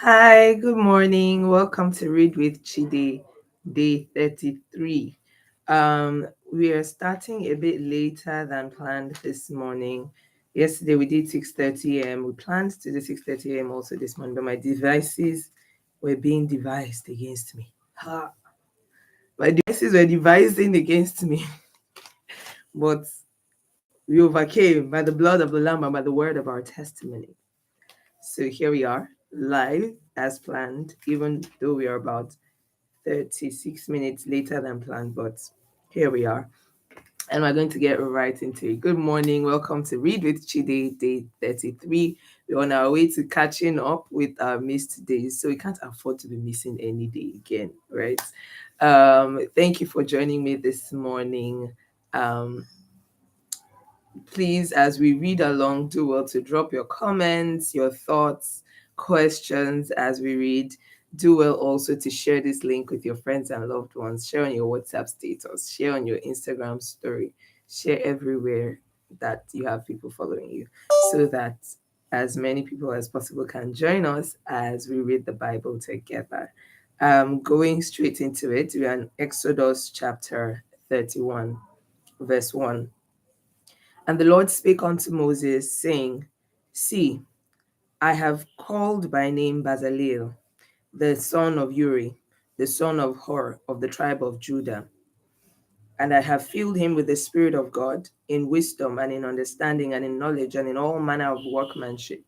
Hi, good morning. Welcome to Read with Chide, day 33. We are starting a bit later than planned this morning. Yesterday we did 6:30 a.m. We planned to do 6:30 a.m. also this morning, but my devices were being devised against me. Ha! My devices were devising against me, but we overcame by the blood of the Lamb and by the word of our testimony. So here we are, live as planned, even though we are about 36 minutes later than planned, but here we are. And we're going to get right into it. Good morning. Welcome to Read with Chide, day 33. We're on our way to catching up with our missed days, so we can't afford to be missing any day again, right? Thank you for joining me this morning. Um, Please, as we read along, do well to drop your comments, your thoughts, questions as we read. Do well also to share this link with your friends and loved ones. Share on your WhatsApp status, share on your Instagram story, share everywhere that you have people following you so that as many people as possible can join us as we read the Bible together. Going straight into it, we are in Exodus chapter 31, verse 1. And the Lord spake unto Moses, saying, See, I have called by name Bezaleel, the son of Uri, the son of Hur, of the tribe of Judah. And I have filled him with the Spirit of God, in wisdom and in understanding and in knowledge and in all manner of workmanship,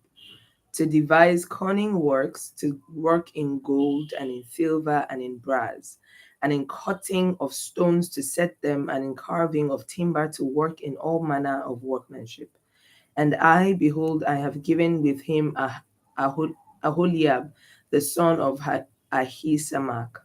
to devise cunning works, to work in gold and in silver and in brass, and in cutting of stones to set them, and in carving of timber to work in all manner of workmanship. And I, behold, I have given with him Aholiab, the son of Ahisamach,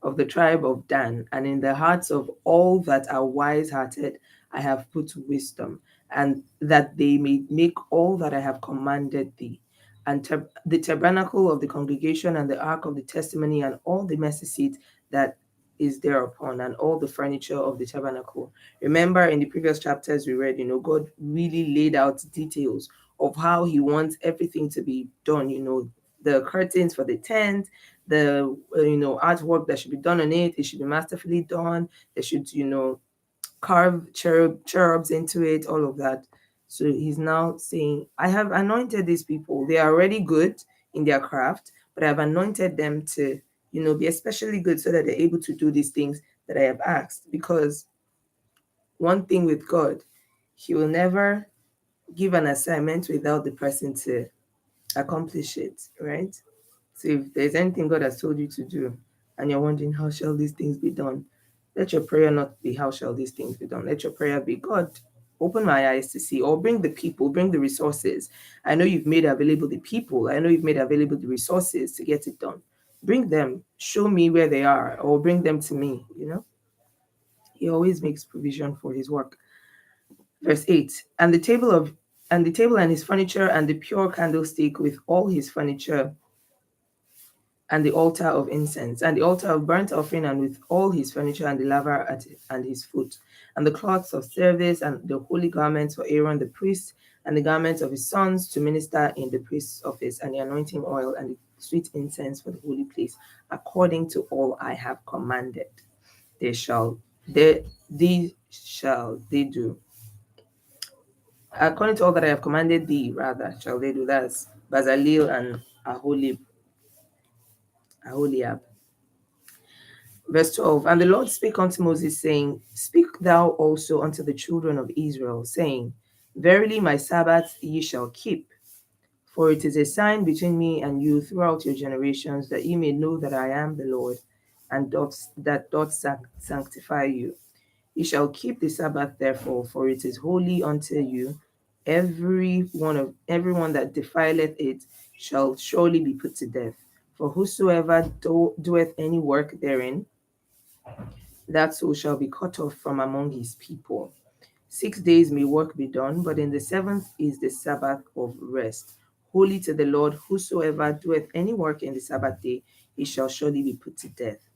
of the tribe of Dan, and in the hearts of all that are wise hearted I have put wisdom, and that they may make all that I have commanded thee. And the tabernacle of the congregation, and the ark of the testimony, and all the mercy seat that is thereupon, and all the furniture of the tabernacle. Remember, in the previous chapters we read, God really laid out details of how he wants everything to be done, the curtains for the tent, the artwork that should be done on it should be masterfully done. They should carve cherubs into it, all of that. So he's now saying, I have anointed these people. They are already good in their craft, but I've anointed them to be especially good so that they're able to do these things that I have asked. Because one thing with God, he will never give an assignment without the person to accomplish it, right? So if there's anything God has told you to do and you're wondering how shall these things be done, let your prayer not be how shall these things be done. Let your prayer be, God, open my eyes to see, or bring the people, bring the resources. I know you've made available the people. I know you've made available the resources to get it done. Bring them, show me where they are, or bring them to me. He always makes provision for his work. Verse 8. And the table and his furniture, and the pure candlestick with all his furniture, and the altar of incense, and the altar of burnt offering, and with all his furniture, and the laver and his foot, and the cloths of service, and the holy garments for Aaron the priest, and the garments of his sons to minister in the priest's office, and the anointing oil, and the sweet incense for the holy place, according to all I have commanded. These shall they do. According to all that I have commanded thee, rather, shall they do. That's Bezaleel and Aholiab. Verse 12. And the Lord spake unto Moses, saying, Speak thou also unto the children of Israel, saying, Verily my Sabbath ye shall keep, for it is a sign between me and you throughout your generations, that ye may know that I am the Lord, and doth sanctify you. Ye shall keep the Sabbath therefore, for it is holy unto you. Everyone that defileth it shall surely be put to death. For whosoever doeth any work therein, that soul shall be cut off from among his people. 6 days may work be done, but in the seventh is the Sabbath of rest, holy to the Lord. Whosoever doeth any work in the Sabbath day, he shall surely be put to death.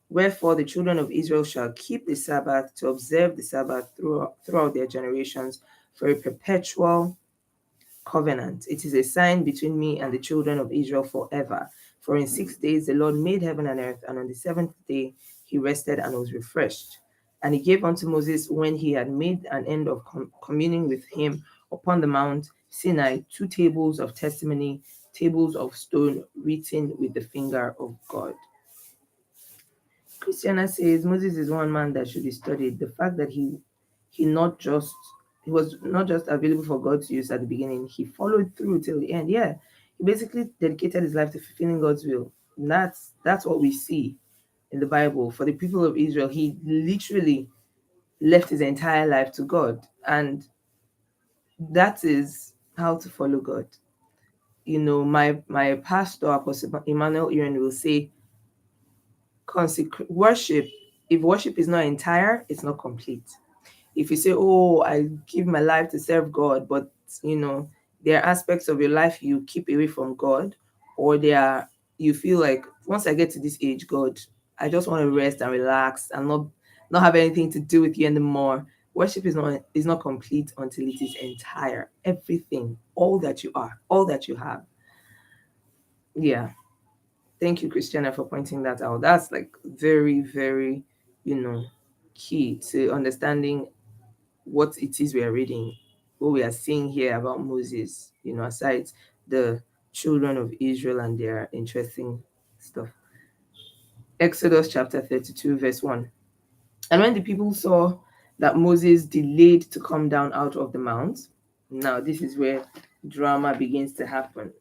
Wherefore the children of Israel shall keep the Sabbath, to observe the Sabbath throughout their generations, for a perpetual covenant. It is a sign between me and the children of Israel forever. For in 6 days the Lord made heaven and earth, and on the seventh day he rested and was refreshed. And he gave unto Moses, when he had made an end of communing with him upon the mount Sinai, 2 tables of testimony, tables of stone written with the finger of God. Christiana says Moses is one man that should be studied. The fact that he was not just available for God to use at the beginning, he followed through till the end. Yeah, he basically dedicated his life to fulfilling God's will. And that's what we see in the Bible. For the people of Israel, he literally left his entire life to God, and that is how to follow God. My pastor, Apostle Emmanuel Iren, will say, worship. If worship is not entire, it's not complete. If you say, oh, I give my life to serve God, but there are aspects of your life you keep away from God, or you feel like, once I get to this age, God, I just want to rest and relax and not have anything to do with you anymore. Worship is not complete until it is entire. Everything, all that you are, all that you have. Yeah. Thank you, Christiana, for pointing that out. That's like very, very, key to understanding what it is we are reading, what we are seeing here about Moses, aside the children of Israel and their interesting stuff. Exodus chapter 32, verse 1. And when the people saw that Moses delayed to come down out of the mount, now this is where drama begins to happen.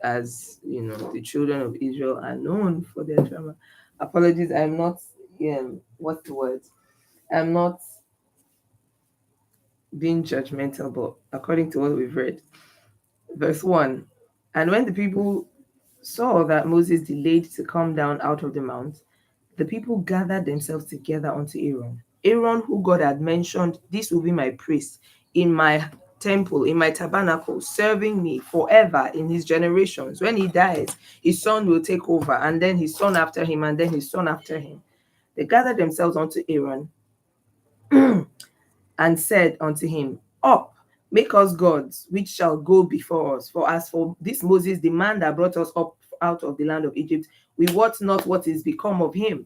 As the children of Israel are known for their drama. Apologies, I'm not, what's the word? I'm not being judgmental, but according to what we've read, verse 1. And when the people saw that Moses delayed to come down out of the mount, the people gathered themselves together unto Aaron. Aaron, who God had mentioned, this will be my priest in my temple, in my tabernacle, serving me forever in his generations. When he dies, his son will take over, and then his son after him, and then his son after him. They gathered themselves unto Aaron and said unto him, Up, make us gods, which shall go before us. For as for this Moses, the man that brought us up out of the land of Egypt, we wot not what is become of him.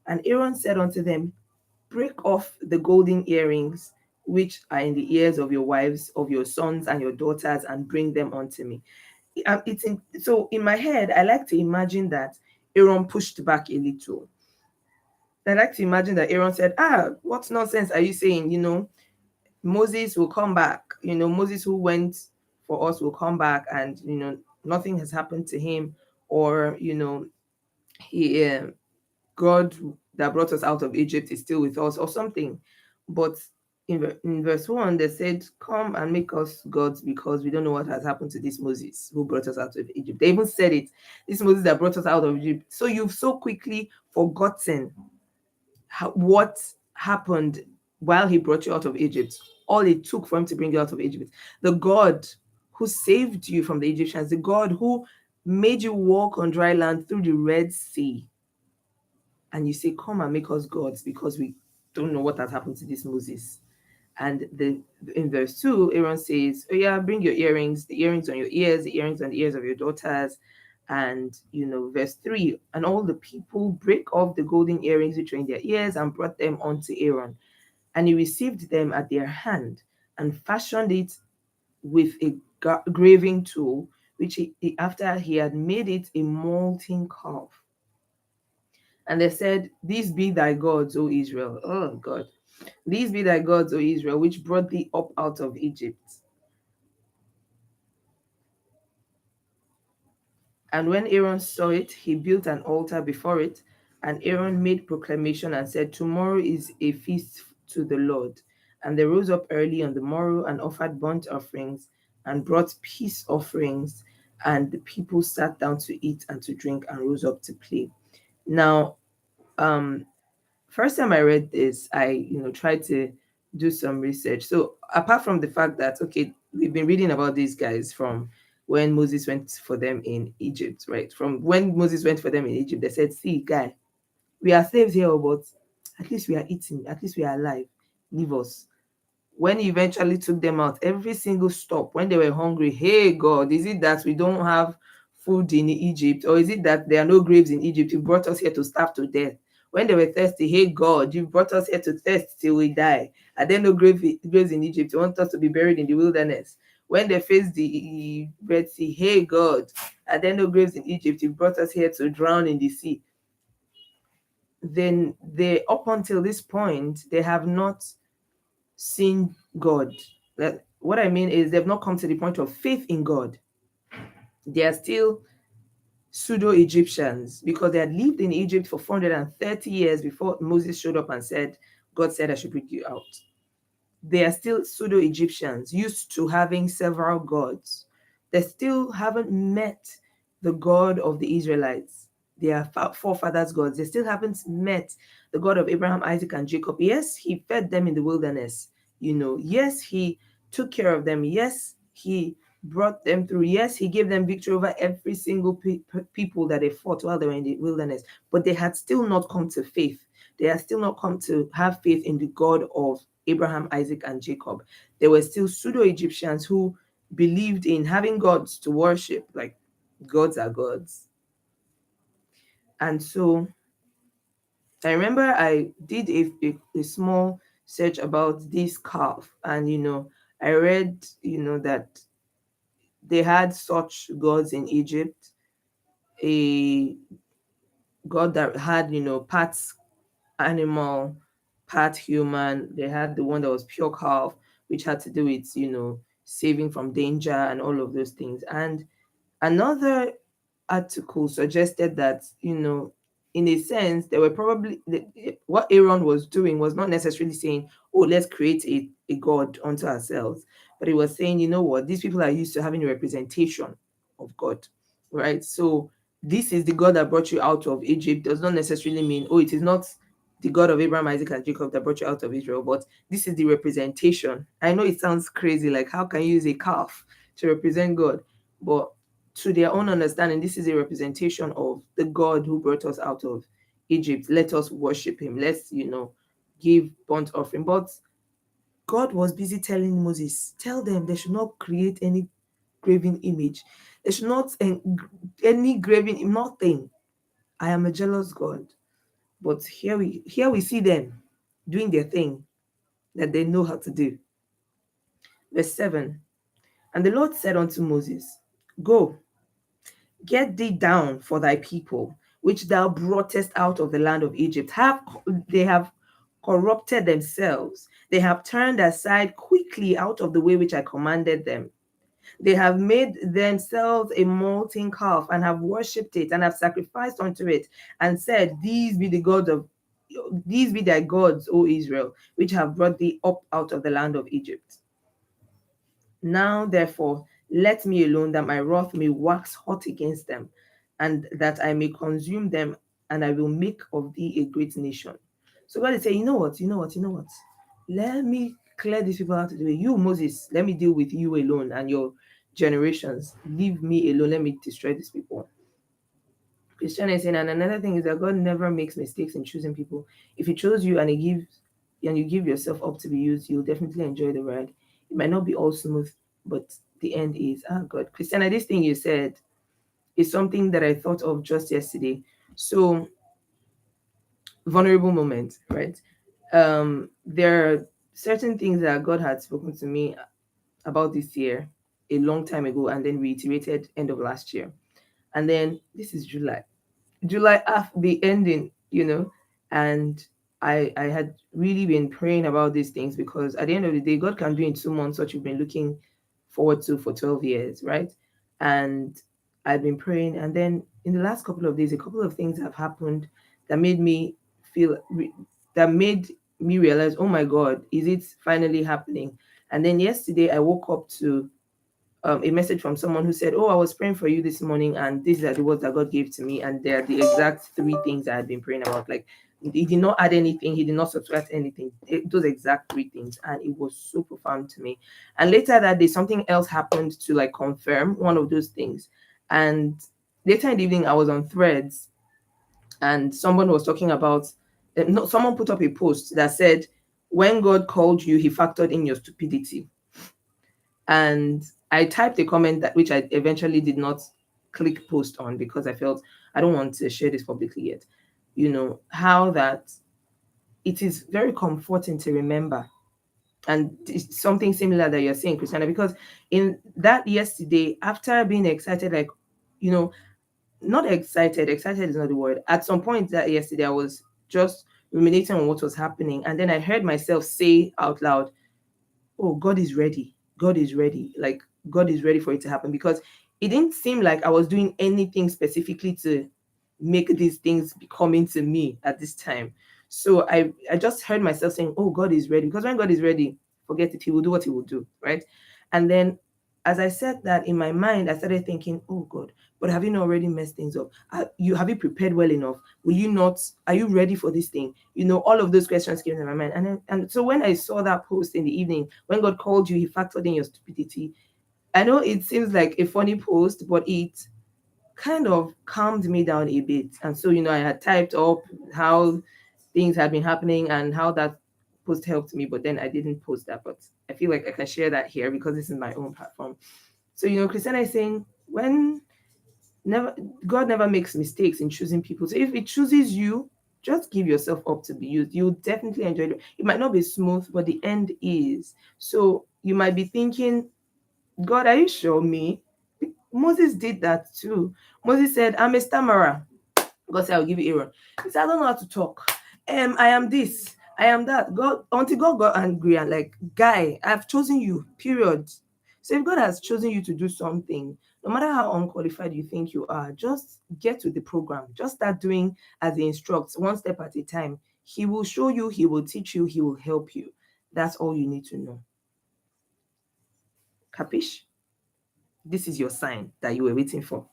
And Aaron said unto them, Break off the golden earrings which are in the ears of your wives, of your sons and your daughters, and bring them unto me. So in my head, I like to imagine that Aaron pushed back a little. I like to imagine that Aaron said, what nonsense are you saying? Moses will come back. Moses who went for us will come back, and nothing has happened to him, or he God that brought us out of Egypt is still with us, or something. But in verse 1, they said, Come and make us gods, because we don't know what has happened to this Moses who brought us out of Egypt. They even said it, this Moses that brought us out of Egypt. So you've so quickly forgotten what happened while he brought you out of Egypt. All it took for him to bring you out of Egypt. The God who saved you from the Egyptians, the God who made you walk on dry land through the Red Sea. And you say, Come and make us gods, because we don't know what has happened to this Moses. And in verse 2, Aaron says, Oh yeah, bring your earrings, the earrings on your ears, the earrings on the ears of your daughters. And verse 3, and all the people break off the golden earrings which were in their ears and brought them unto Aaron. And he received them at their hand and fashioned it with a graving tool, which after he had made it a molten calf. And they said, These be thy gods, O Israel. Oh God. These be thy gods, O Israel, which brought thee up out of Egypt. And when Aaron saw it, he built an altar before it. And Aaron made proclamation and said, Tomorrow is a feast to the Lord. And they rose up early on the morrow and offered burnt offerings and brought peace offerings. And the people sat down to eat and to drink and rose up to play. Now, first time I read this, I tried to do some research. So apart from the fact that, okay, we've been reading about these guys from when Moses went for them in Egypt, right? From when Moses went for them in Egypt, they said, See, guy, we are slaves here, but at least we are eating, at least we are alive. Leave us. when he eventually took them out, every single stop when they were hungry, hey God, is it that we don't have food in Egypt, or is it that there are no graves in Egypt? You brought us here to starve to death. When they were thirsty, hey God, you brought us here to thirst till we die. Are there no graves in Egypt? You want us to be buried in the wilderness? When they faced the Red Sea, hey God, are there no graves in Egypt? You brought us here to drown in the sea. Then they, up until this point, they have not seen God. What I mean is they've not come to the point of faith in God. They are still pseudo Egyptians because they had lived in Egypt for 430 years before Moses showed up and said, God said I should bring you out. They are still pseudo Egyptians, used to having several gods. They still haven't met the God of the Israelites, their forefathers' gods. They still haven't met the God of Abraham, Isaac, and Jacob. Yes, he fed them in the wilderness. Yes, he took care of them. Yes, he brought them through. Yes, he gave them victory over every single people that they fought while they were in the wilderness. But they had still not come to faith. They had still not come to have faith in the God of Abraham, Isaac, and Jacob. There were still pseudo Egyptians who believed in having gods to worship, like gods are gods. And so I remember I did a small search about this calf, and I read that they had such gods in Egypt, a god that had parts animal, part human. They had the one that was pure calf, which had to do with saving from danger and all of those things. And another article suggested that in a sense they were probably what Aaron was doing was not necessarily saying, oh, let's create a god unto ourselves, but he was saying, you know what, these people are used to having a representation of God, right? So this is the God that brought you out of Egypt does not necessarily mean, oh, it is not the God of Abraham, Isaac, and Jacob that brought you out of Israel, but this is the representation. I know it sounds crazy, like how can you use a calf to represent God? But to their own understanding, this is a representation of the God who brought us out of Egypt. Let us worship him. Let's, give burnt offering. But God was busy telling Moses, tell them they should not create any graven image. They should not any graven, nothing. I am a jealous God. But here we see them doing their thing that they know how to do. Verse 7. And the Lord said unto Moses, go, get thee down for thy people, which thou broughtest out of the land of Egypt. They have corrupted themselves. They have turned aside quickly out of the way which I commanded them. They have made themselves a molten calf and have worshipped it and have sacrificed unto it and said, these be thy gods, O Israel, which have brought thee up out of the land of Egypt. Now, therefore, let me alone, that my wrath may wax hot against them, and that I may consume them, and I will make of thee a great nation. So God is saying, you know what? Let me clear these people out of the way. You, Moses, let me deal with you alone and your generations. Leave me alone. Let me destroy these people. Christian is saying, and another thing is that God never makes mistakes in choosing people. If He chose you and you give yourself up to be used, you'll definitely enjoy the ride. It might not be all smooth, but the end is God. Christiana, this thing you said is something that I thought of just yesterday. So vulnerable moment, right? There are certain things that God had spoken to me about this year a long time ago, and then reiterated end of last year. And then this is July. July after the ending, and I had really been praying about these things because at the end of the day, God can do in 2 months what you've been looking forward to for 12 years, right? And I've been praying, and then in the last couple of days, a couple of things have happened that made me feel that made me realize, oh my God, is it finally happening? And then yesterday, I woke up to a message from someone who said, oh, I was praying for you this morning, and these are the words that God gave to me, and they're the exact three things I had been praying about. Like, he did not add anything, he did not subtract anything. Those exact three things, and it was so profound to me. And later that day, something else happened to like confirm one of those things. And later in the evening, I was on Threads, and someone was talking about, no, someone put up a post that said, when God called you, he factored in your stupidity. And I typed a comment that which I eventually did not click post on because I felt I don't want to share this publicly yet. You know, how that it is very comforting to remember. And it's something similar that you're saying, Christiana, because in that yesterday, after being excited, like, you know, not excited, excited is not the word. At some point that yesterday, I was just ruminating on what was happening. And then I heard myself say out loud, oh, God is ready. God is ready. Like, God is ready for it to happen, because it didn't seem like I was doing anything specifically to make these things be coming to me at this time. So I just heard myself saying, oh, God is ready. Because when God is ready, forget it. He will do what he will do. Right. And then as I said that in my mind, I started thinking, oh God, but have you not already messed things up? Have you prepared well enough? Will you not? Are you ready for this thing? You know, all of those questions came to my mind. And so when I saw that post in the evening, when God called you, he factored in your stupidity. I know it seems like a funny post, but it kind of calmed me down a bit. And so, you know, I had typed up how things had been happening and how that post helped me, but then I didn't post that. But I feel like I can share that here because this is my own platform. So, you know, Christiana is saying when never God never makes mistakes in choosing people. So if it chooses you, just give yourself up to be used. You'll definitely enjoy it. It might not be smooth, but the end is. So you might be thinking, God, are you sure me? Moses did that too. Moses said, I'm a stammerer. God said, I'll give you Aaron. He said, I don't know how to talk. I am this, I am that. God, until God got angry and like, guy, I've chosen you, period. So if God has chosen you to do something, no matter how unqualified you think you are, just get to the program. Just start doing as He instructs, one step at a time. He will show you, He will teach you, He will help you. That's all you need to know. Capish? This is your sign that you were waiting for.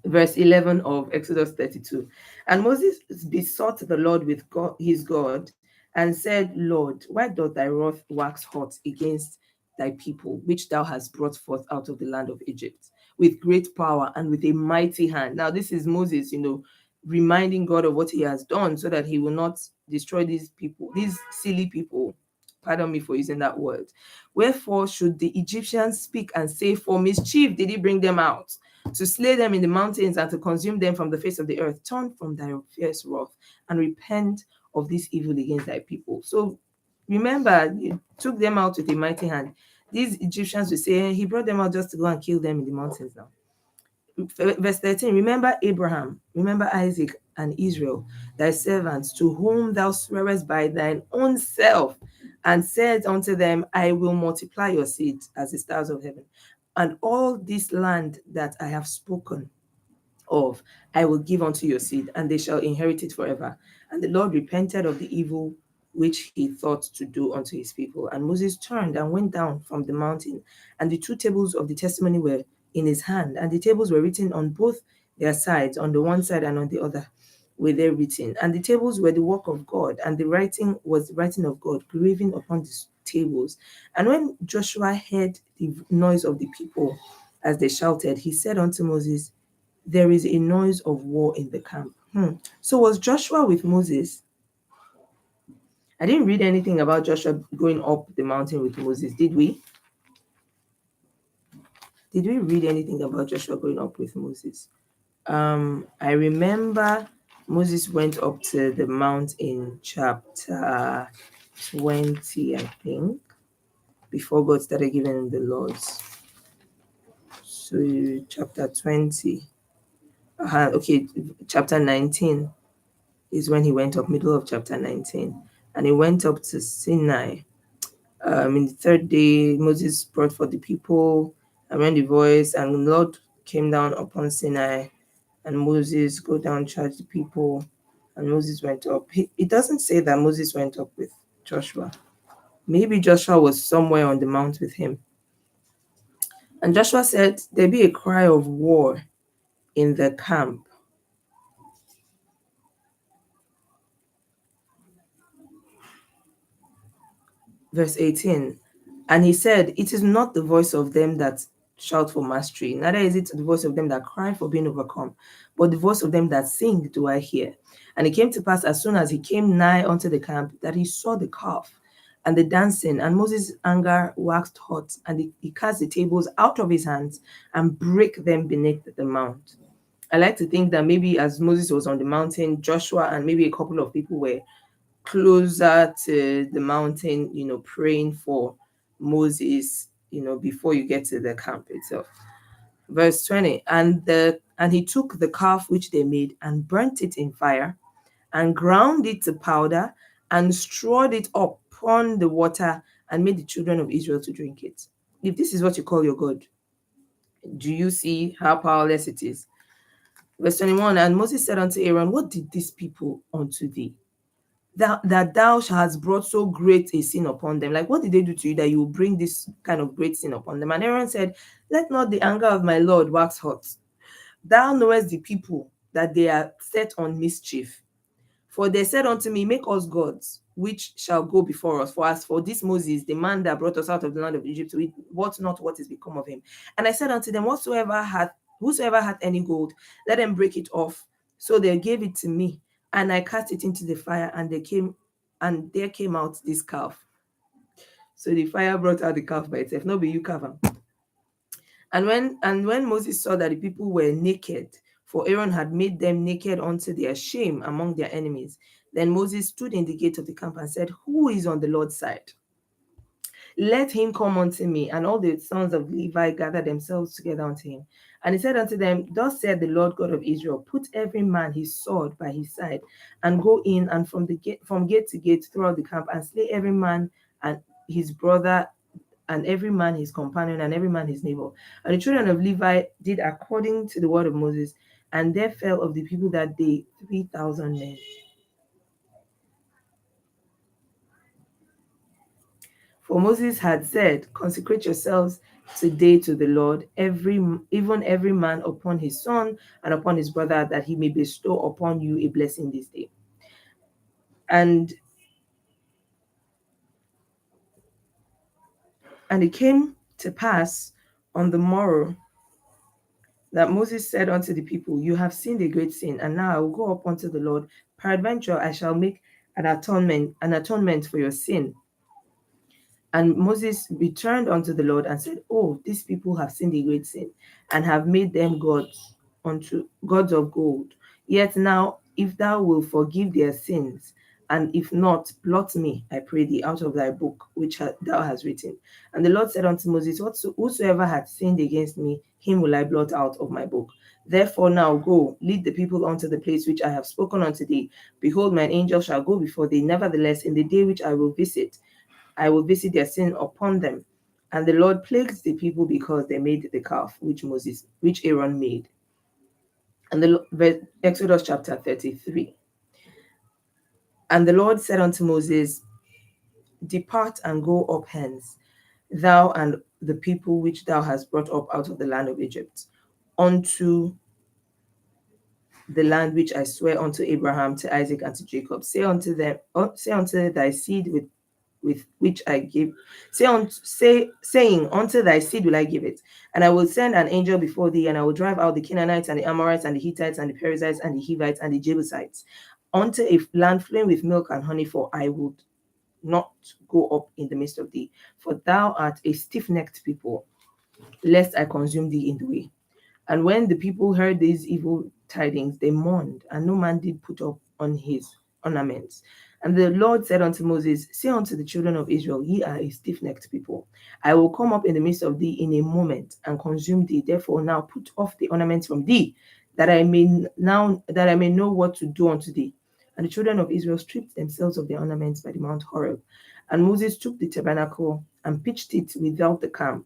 Verse 11 of Exodus 32. And Moses besought the Lord with God, his God, and said, Lord, why doth thy wrath wax hot against thy people, which thou hast brought forth out of the land of Egypt, with great power and with a mighty hand? Now, this is Moses, you know, reminding God of what he has done so that he will not destroy these people, these silly people. Pardon me for using that word. Wherefore should the Egyptians speak and say, for mischief did he bring them out, to slay them in the mountains and to consume them from the face of the earth? Turn from thy fierce wrath and repent of this evil against thy people. So remember, you took them out with a mighty hand. These Egyptians will say, he brought them out just to go and kill them in the mountains now. Verse 13, remember Abraham, remember Isaac and Israel, thy servants, to whom thou swearest by thine own self, and said unto them, I will multiply your seed as the stars of heaven, and all this land that I have spoken of I will give unto your seed, and they shall inherit it forever. And the Lord repented of the evil which he thought to do unto his people. And Moses turned and went down from the mountain, and the two tables of the testimony were in his hand, and the tables were written on both their sides, on the one side and on the other were they written. And the tables were the work of God, and the writing was the writing of God, graven upon the tables. And when Joshua heard the noise of the people as they shouted, he said unto Moses, there is a noise of war in the camp. So was Joshua with Moses? I didn't read anything about Joshua going up the mountain with Moses, did we? Did we read anything about Joshua going up with Moses? I remember Moses went up to the mount in chapter 20, I think, before God started giving him the laws. So, chapter 20. Okay, chapter 19 is when he went up, middle of chapter 19. And he went up to Sinai. In the third day, Moses brought forth the people and ran the voice, and the Lord came down upon Sinai, and Moses go down, charge the people, and Moses went up. It doesn't say that Moses went up with Joshua. Maybe Joshua was somewhere on the mount with him. And Joshua said, there be a cry of war in the camp. Verse 18, and he said, it is not the voice of them that shout for mastery, neither is it the voice of them that cry for being overcome, but the voice of them that sing do I hear. And it came to pass, as soon as he came nigh unto the camp, that he saw the calf and the dancing, and Moses' anger waxed hot, and he cast the tables out of his hands and break them beneath the mount. I like to think that maybe as Moses was on the mountain, Joshua and maybe a couple of people were closer to the mountain, praying for Moses, before you get to the camp itself. Verse 20, and he took the calf which they made and burnt it in fire and ground it to powder and strawed it upon the water and made the children of Israel to drink it. If this is what you call your God, do you see how powerless it is? Verse 21, and Moses said unto Aaron, what did these people unto thee? That thou hast brought so great a sin upon them. Like, what did they do to you that you will bring this kind of great sin upon them? And Aaron said, let not the anger of my Lord wax hot. Thou knowest the people that they are set on mischief. For they said unto me, make us gods, which shall go before us. For as for this Moses, the man that brought us out of the land of Egypt, we wot not what is become of him. And I said unto them, whosoever hath any gold, let them break it off. So they gave it to me, and I cast it into the fire, and there came out this calf. So the fire brought out the calf by itself. No be you calf. And when Moses saw that the people were naked, for Aaron had made them naked unto their shame among their enemies, then Moses stood in the gate of the camp and said, who is on the Lord's side? Let him come unto me. And all the sons of Levi gathered themselves together unto him. And he said unto them, thus said the Lord God of Israel, put every man his sword by his side, and go in and from gate to gate throughout the camp, and slay every man and his brother, and every man his companion, and every man his neighbor. And the children of Levi did according to the word of Moses, and there fell of the people that day 3,000 men. For Moses had said, consecrate yourselves today to the Lord, even every man upon his son and upon his brother, that he may bestow upon you a blessing this day. And it came to pass on the morrow that Moses said unto the people, you have sinned a great sin, and now I will go up unto the Lord. Peradventure I shall make an atonement for your sin. And Moses returned unto the Lord and said, oh, these people have sinned a great sin, and have made them gods of gold. Yet now, if thou wilt forgive their sins, and if not, blot me, I pray thee, out of thy book which thou hast written. And the Lord said unto Moses, whosoever hath sinned against me, him will I blot out of my book. Therefore now go, lead the people unto the place which I have spoken unto thee. Behold, mine angel shall go before thee. Nevertheless, in the day which I will visit their sin upon them. And the Lord plagued the people because they made the calf which Aaron made. And Exodus chapter 33. And the Lord said unto Moses, depart and go up hence, thou and the people which thou hast brought up out of the land of Egypt, unto the land which I swear unto Abraham, to Isaac, and to Jacob. Say unto thy seed with which I give, saying, unto thy seed will I give it. And I will send an angel before thee, and I will drive out the Canaanites, and the Amorites, and the Hittites, and the Perizzites, and the Hivites, and the Jebusites, unto a land flowing with milk and honey, for I would not go up in the midst of thee. For thou art a stiff-necked people, lest I consume thee in the way. And when the people heard these evil tidings, they mourned, and no man did put up on his ornaments. And the Lord said unto Moses, say unto the children of Israel, ye are a stiff-necked people. I will come up in the midst of thee in a moment and consume thee. Therefore now put off the ornaments from thee, that I may know what to do unto thee. And the children of Israel stripped themselves of their ornaments by the Mount Horeb. And Moses took the tabernacle and pitched it without the camp,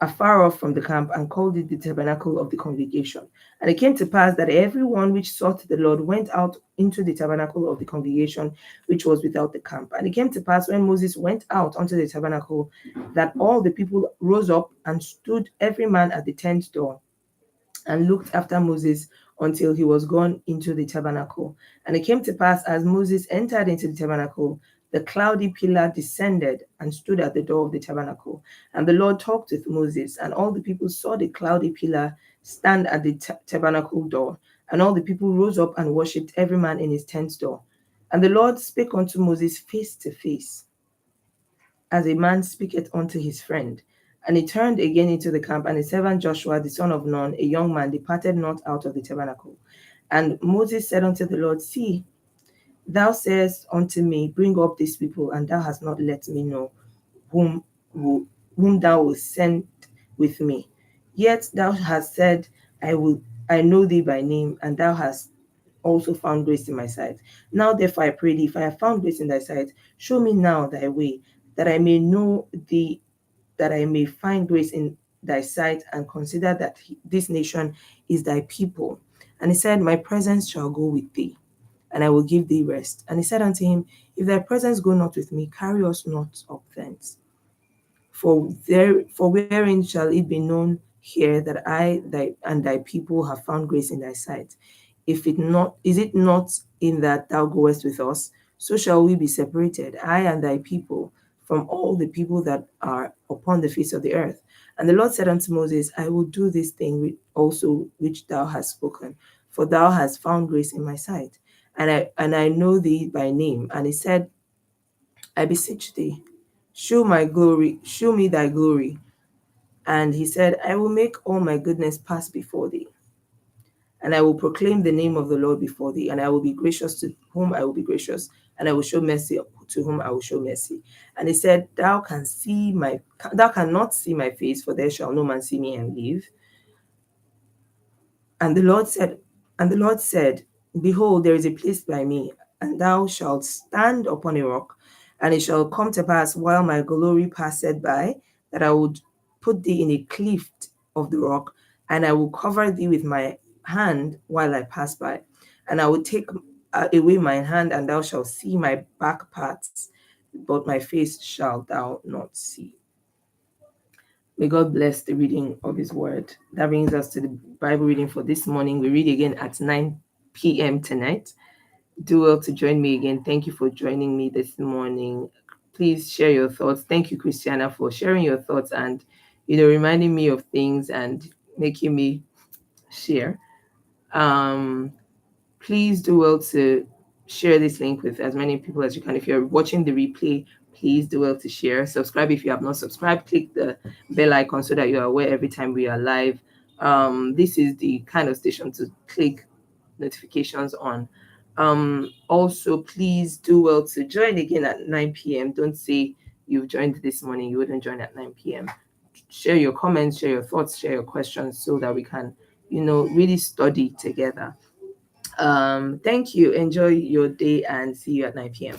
afar off from the camp, and called it the tabernacle of the congregation. And it came to pass that everyone which sought the Lord went out into the tabernacle of the congregation, which was without the camp. And it came to pass, when Moses went out unto the tabernacle, that all the people rose up and stood every man at the tent door, and looked after Moses until he was gone into the tabernacle. And it came to pass, as Moses entered into the tabernacle, the cloudy pillar descended and stood at the door of the tabernacle. And the Lord talked with Moses, and all the people saw the cloudy pillar stand at the tabernacle door. And all the people rose up and worshipped, every man in his tent door. And the Lord spake unto Moses face to face, as a man speaketh unto his friend. And he turned again into the camp, and his servant Joshua, the son of Nun, a young man, departed not out of the tabernacle. And Moses said unto the Lord, See, thou sayest unto me, Bring up these people, and thou hast not let me know whom, whom thou wilt send with me. Yet thou hast said, I know thee by name, and thou hast also found grace in my sight. Now therefore I pray thee, if I have found grace in thy sight, show me now thy way, that I may know thee, that I may find grace in thy sight, and consider that this nation is thy people. And he said, My presence shall go with thee, and I will give thee rest. And he said unto him, If thy presence go not with me, carry us not up thence. For wherein shall it be known here that I thy and thy people have found grace in thy sight? If it not is it not in that thou goest with us, so shall we be separated, I and thy people, from all the people that are upon the face of the earth. And the Lord said unto Moses, I will do this thing also which thou hast spoken, for thou hast found grace in my sight, and I know thee by name. And he said, I beseech thee, show me thy glory. And he said, I will make all my goodness pass before thee, and I will proclaim the name of the Lord before thee, and I will be gracious to whom I will be gracious, and I will show mercy to whom I will show mercy. And he said, thou cannot see my face, for there shall no man see me and live. And the Lord said, Behold, there is a place by me, and thou shalt stand upon a rock. And it shall come to pass, while my glory passeth by, that I would put thee in a cleft of the rock, and I will cover thee with my hand while I pass by. And I will take away my hand, and thou shalt see my back parts, but my face shalt thou not see. May God bless the reading of His Word. That brings us to the Bible reading for this morning. We read again at 9 p.m. tonight. Do well to join me again. Thank you for joining me this morning. Please share your thoughts. Thank you, Christiana, for sharing your thoughts and reminding me of things and making me share. Please do well to share this link with as many people as you can. If you're watching the replay, please do well to share. Subscribe if you have not subscribed. Click the bell icon so that you are aware every time we are live. This is the kind of station to click notifications on. Also, please do well to join again at 9 p.m. Don't say you've joined this morning, you wouldn't join at 9 p.m. Share your comments, share your thoughts, share your questions so that we can, really study together. Thank you. Enjoy your day and see you at 9 p.m.